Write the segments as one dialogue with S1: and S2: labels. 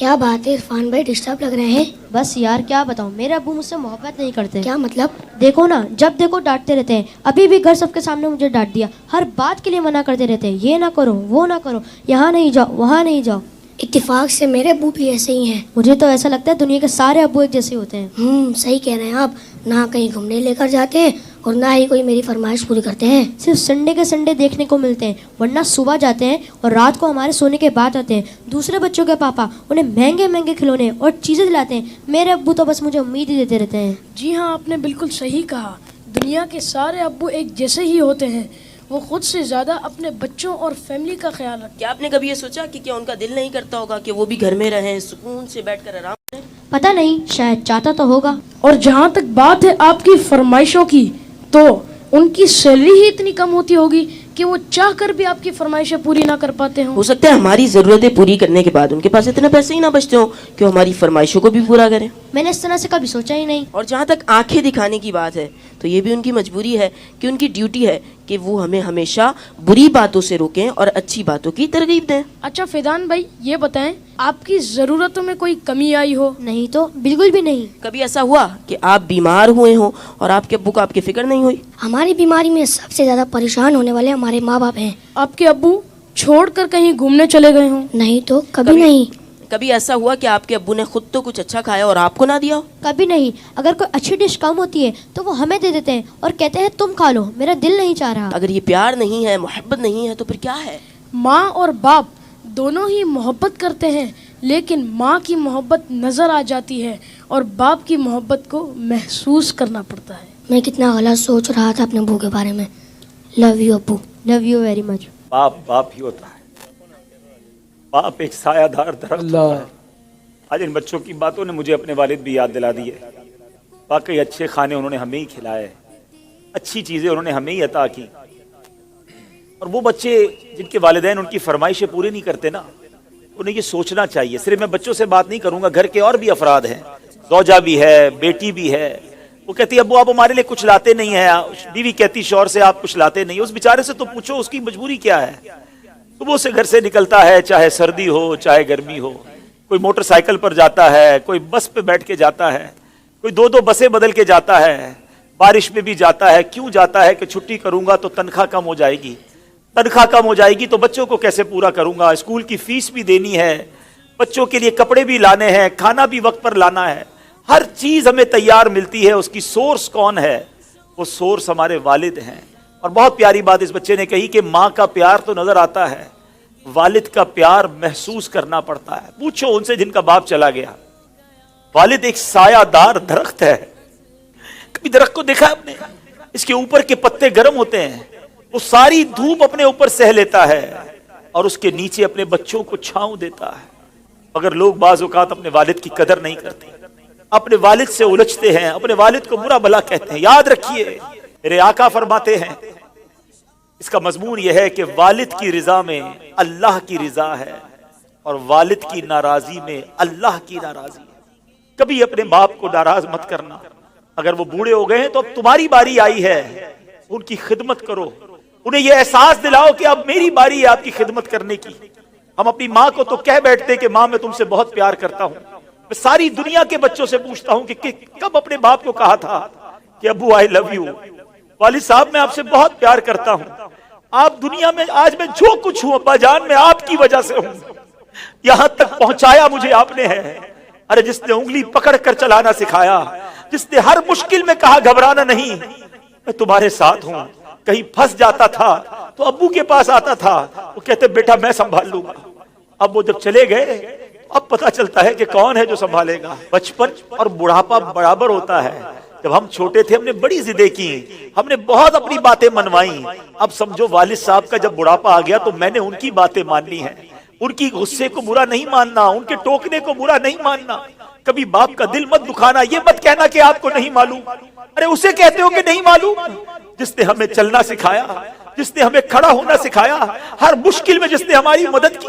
S1: کیا بات ہے عرفان بھائی، ڈسٹرب لگ رہے ہیں؟
S2: بس یار کیا بتاؤں، میرے ابو مجھ سے محبت نہیں کرتے۔
S1: کیا مطلب؟
S2: دیکھو نا، جب دیکھو ڈانٹتے رہتے ہیں۔ ابھی بھی گھر سب کے سامنے مجھے ڈانٹ دیا، ہر بات کے لیے منع کرتے رہتے ہیں، یہ نہ کرو وہ نہ کرو، یہاں نہیں جاؤ وہاں نہیں جاؤ۔
S1: اتفاق سے میرے ابو بھی ایسے ہی ہیں۔
S2: مجھے تو ایسا لگتا ہے دنیا کے سارے ابو ایک جیسے ہوتے ہیں۔
S1: صحیح کہہ رہے ہیں آپ، نہ کہیں گھومنے لے کر جاتے ہیں اور نہ ہی کوئی میری فرمائش پوری کرتے ہیں۔
S2: صرف سنڈے کے سنڈے دیکھنے کو ملتے ہیں، ورنہ صبح جاتے ہیں اور رات کو ہمارے سونے کے بعد آتے ہیں۔ دوسرے بچوں کے پاپا انہیں مہنگے مہنگے کھلونے اور چیزیں دلاتے ہیں، میرے ابو تو بس مجھے امید ہی دیتے رہتے ہیں۔
S3: جی ہاں، آپ نے بالکل صحیح کہا، دنیا کے سارے ابو ایک جیسے ہی ہوتے ہیں۔ وہ خود سے زیادہ اپنے بچوں اور فیملی کا خیال رکھتے ہیں۔
S4: کیا آپ نے کبھی یہ سوچا کہ کیا ان کا دل نہیں کرتا ہوگا کہ وہ بھی گھر میں رہیں، سکون سے بیٹھ کر آرام کریں؟
S2: پتہ نہیں، شاید چاہتا تو ہوگا۔
S3: اور جہاں تک بات ہے آپ کی فرمائشوں کی، تو ان کی سیلری ہی اتنی کم ہوتی ہوگی کہ وہ چاہ کر بھی آپ کی فرمائشیں پوری نہ کر پاتے ہوں۔
S4: ہو سکتا ہے ہماری ضرورتیں پوری کرنے کے بعد ان کے پاس اتنے پیسے ہی نہ بچتے ہوں کہ وہ ہماری فرمائشوں کو بھی پورا کریں۔
S2: میں نے اس طرح سے کبھی سوچا ہی نہیں۔
S4: اور جہاں تک آنکھیں دکھانے کی بات ہے تو یہ بھی ان کی مجبوری ہے کہ ان کی ڈیوٹی ہے کہ وہ ہمیں ہمیشہ بری باتوں سے روکیں اور اچھی باتوں کی ترغیب دیں۔
S3: اچھا فیضان بھائی، یہ بتائیں آپ کی ضرورتوں میں کوئی کمی آئی ہو؟
S2: نہیں تو بالکل بھی نہیں۔
S4: کبھی ایسا ہوا کہ آپ بیمار ہوئے ہوں اور آپ کے ابو کو آپ کی فکر نہیں ہوئی؟
S1: ہماری بیماری میں سب سے زیادہ پریشان ہونے والے ہمارے ماں باپ ہیں۔
S3: آپ کے ابو چھوڑ کر کہیں گھومنے چلے گئے ہوں؟
S1: نہیں تو کبھی نہیں۔
S4: کبھی ایسا ہوا کہ آپ کے ابو نے خود تو کچھ اچھا کھایا اور آپ کو نہ دیا ہو؟
S2: کبھی نہیں۔ اگر کوئی اچھی ڈش کم ہوتی ہے تو وہ ہمیں دے دیتے ہیں اور کہتے ہیں تم کھا لو، میرا دل نہیں چاہ رہا۔
S4: اگر یہ پیار نہیں ہے، محبت نہیں ہے، تو پھر کیا ہے؟
S3: ماں اور باپ دونوں ہی محبت کرتے ہیں، لیکن ماں کی محبت نظر آ جاتی ہے اور باپ کی محبت کو محسوس کرنا پڑتا ہے۔
S1: میں کتنا غلط سوچ رہا تھا اپنے ابو کے بارے میں۔ لو یو ابو۔
S2: Love you very much.
S5: باپ باپ ہی ہوتا ہے، باپ ایک سایہ دار درخت ہوتا ہے۔ آج ان بچوں کی باتوں نے مجھے اپنے والد بھی یاد دلا دی ہے۔ واقعی اچھے کھانے انہوں نے ہمیں ہی کھلائے، اچھی چیزیں انہوں نے ہمیں ہی عطا کی۔ اور وہ بچے جن کے والدین ان کی فرمائشیں پوری نہیں کرتے نا، انہیں یہ سوچنا چاہیے۔ صرف میں بچوں سے بات نہیں کروں گا، گھر کے اور بھی افراد ہیں، زوجہ بھی ہے، بیٹی بھی ہے۔ وہ کہتی ہے ابو آپ ہمارے لیے کچھ لاتے نہیں ہیں، بیوی کہتی شوہر سے آپ کچھ لاتے نہیں۔ اس بیچارے سے تو پوچھو اس کی مجبوری کیا ہے۔ صبح سے گھر سے نکلتا ہے، چاہے سردی ہو چاہے گرمی ہو، کوئی موٹر سائیکل پر جاتا ہے، کوئی بس پہ بیٹھ کے جاتا ہے، کوئی دو بسیں بدل کے جاتا ہے، بارش میں بھی جاتا ہے۔ کیوں جاتا ہے؟ کہ چھٹی کروں گا تو تنخواہ کم ہو جائے گی، تنخواہ کم ہو جائے گی تو بچوں کو کیسے پورا کروں گا، اسکول کی فیس بھی دینی ہے، بچوں کے لیے کپڑے بھی لانے ہیں، کھانا بھی وقت پر لانا ہے۔ ہر چیز ہمیں تیار ملتی ہے، اس کی سورس کون ہے؟ وہ سورس ہمارے والد ہیں۔ اور بہت پیاری بات اس بچے نے کہی کہ ماں کا پیار تو نظر آتا ہے، والد کا پیار محسوس کرنا پڑتا ہے۔ پوچھو ان سے جن کا باپ چلا گیا۔ والد ایک سایہ دار درخت ہے۔ کبھی درخت کو دیکھا آپ نے؟ اس کے اوپر کے پتے گرم ہوتے ہیں، وہ ساری دھوپ اپنے اوپر سہ لیتا ہے اور اس کے نیچے اپنے بچوں کو چھاؤں دیتا ہے۔ مگر لوگ بعض اوقات اپنے والد کی قدر نہیں کرتے، اپنے والد سے الجھتے ہیں، اپنے والد کو برا بھلا کہتے ہیں۔ یاد رکھیے میرے آقا فرماتے ہیں، اس کا مضمون یہ ہے کہ والد کی رضا میں اللہ کی رضا ہے اور والد کی ناراضی میں اللہ کی ناراضی ہے۔ کبھی اپنے باپ کو ناراض مت کرنا۔ اگر وہ بوڑھے ہو گئے ہیں تو اب تمہاری باری آئی ہے، ان کی خدمت کرو، انہیں یہ احساس دلاؤ کہ اب میری باری ہے آپ کی خدمت کرنے کی۔ ہم اپنی ماں کو تو کہہ بیٹھتے کہ ماں میں تم سے بہت پیار کرتا ہوں۔ میں ساری دنیا کے بچوں سے پوچھتا ہوں کہ کب اپنے باپ کو کہا تھا کہ ابو آئی لو یو، والد صاحب میں آپ سے بہت پیار کرتا ہوں، آپ دنیا میں آج میں جو کچھ ہوں ابا جان میں آپ کی وجہ سے ہوں، یہاں تک پہنچایا مجھے آپ نے ہے۔ ارے جس نے انگلی پکڑ کر چلانا سکھایا، جس نے ہر مشکل میں کہا گھبرانا نہیں، میں تمہارے ساتھ ہوں۔ کہیں پھنس جاتا تھا تو ابو کے پاس آتا تھا، وہ کہتے بیٹا میں سنبھال لوں گا۔ اب وہ جب چلے گئے اب پتا چلتا ہے کہ کون ہے جو سنبھالے گا۔ بچپن اور بڑھاپا برابر ہوتا ہے۔ جب ہم چھوٹے تھے ہم نے بڑی ضدیں کی، ہم نے بہت اپنی باتیں منوائیں۔ اب سمجھو والد صاحب کا جب بڑھاپا آ گیا تو میں نے ان کی باتیں ماننی ہیں، ان کی غصے کو برا نہیں ماننا، ان کے ٹوکنے کو برا نہیں ماننا۔ کبھی باپ کا دل مت دکھانا، یہ مت کہنا کہ آپ کو نہیں معلوم۔ ارے اسے کہتے ہو کہ نہیں معلوم جس نے ہمیں چلنا سکھایا، جس نے ہمیں کھڑا ہونا سکھایا، ہر مشکل میں جس نے ہماری مدد کی۔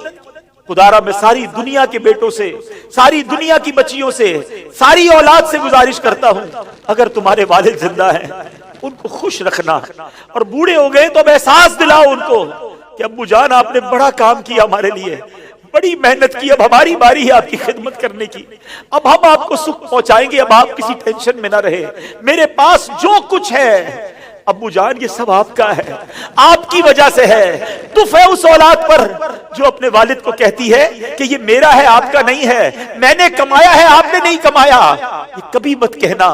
S5: خدارا میں ساری دنیا کے بیٹوں سے، ساری دنیا کی بچیوں سے، ساری اولاد سے گزارش کرتا ہوں، اگر تمہارے والد زندہ ہیں ان کو خوش رکھنا، اور بوڑھے ہو گئے تو اب احساس دلاؤ ان کو کہ ابو جان آپ نے بڑا کام کیا ہمارے لیے، بڑی محنت کی، اب ہماری باری ہے آپ کی خدمت کرنے کی، اب ہم آپ کو سکھ پہنچائیں گے، اب آپ کسی ٹینشن میں نہ رہے، میرے پاس جو کچھ ہے ابو جان یہ سب آپ کا ہے، آپ کی وجہ سے ہے۔ دف ہے اس اولاد پر جو اپنے والد کو کہتی ہے کہ یہ میرا ہے آپ کا نہیں ہے، میں نے کمایا ہے آپ نے نہیں کمایا۔ یہ کبھی مت کہنا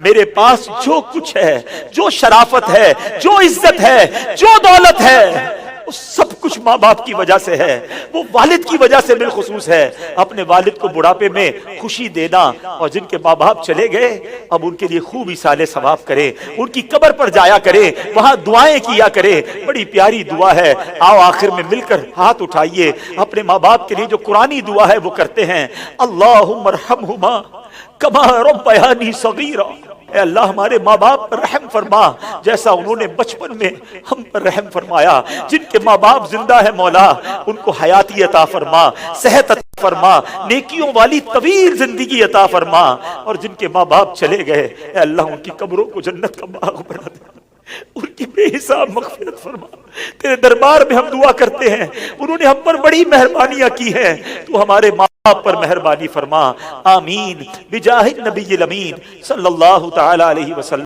S5: میرے پاس جو کچھ ہے، جو شرافت ہے، جو عزت ہے، جو دولت ہے، وہ سب کچھ ماں باپ کی وجہ سے ہے، وہ والد کی وجہ سے بالخصوص ہے۔ اپنے والد کو بڑھاپے میں خوشی دینا، اور جن کے ماں باپ چلے گئے اب ان کے لیے خوب ایصال ثواب کرے، ان کی قبر پر جایا کرے، وہاں دعائیں کیا کرے، بڑی پیاری دعا ہے۔ آؤ آخر میں مل کر ہاتھ اٹھائیے، اپنے ماں باپ کے لیے جو قرآنی دعا ہے وہ کرتے ہیں۔ اللہم ارحمہما کما ربیانی صغیرا، اے اللہ ہمارے ماں باپ پر رحم فرما جیسا انہوں نے بچپن میں ہم پر رحم فرمایا۔ جن کے ماں باپ زندہ ہے مولا ان کو حیاتی عطا فرما، صحت عطا فرما، نیکیوں والی طویل زندگی عطا فرما، اور جن کے ماں باپ چلے گئے اے اللہ ان کی قبروں کو جنت کا باغ بنا دے، ان کی بے حساب مغفرت فرما۔ تیرے دربار میں ہم دعا کرتے ہیں، انہوں نے ہم پر بڑی مہربانیاں کی ہیں، تو ہمارے ماں باپ پر مہربانی فرما، آمین بجاہ النبی الامین صلی اللہ تعالی علیہ وسلم۔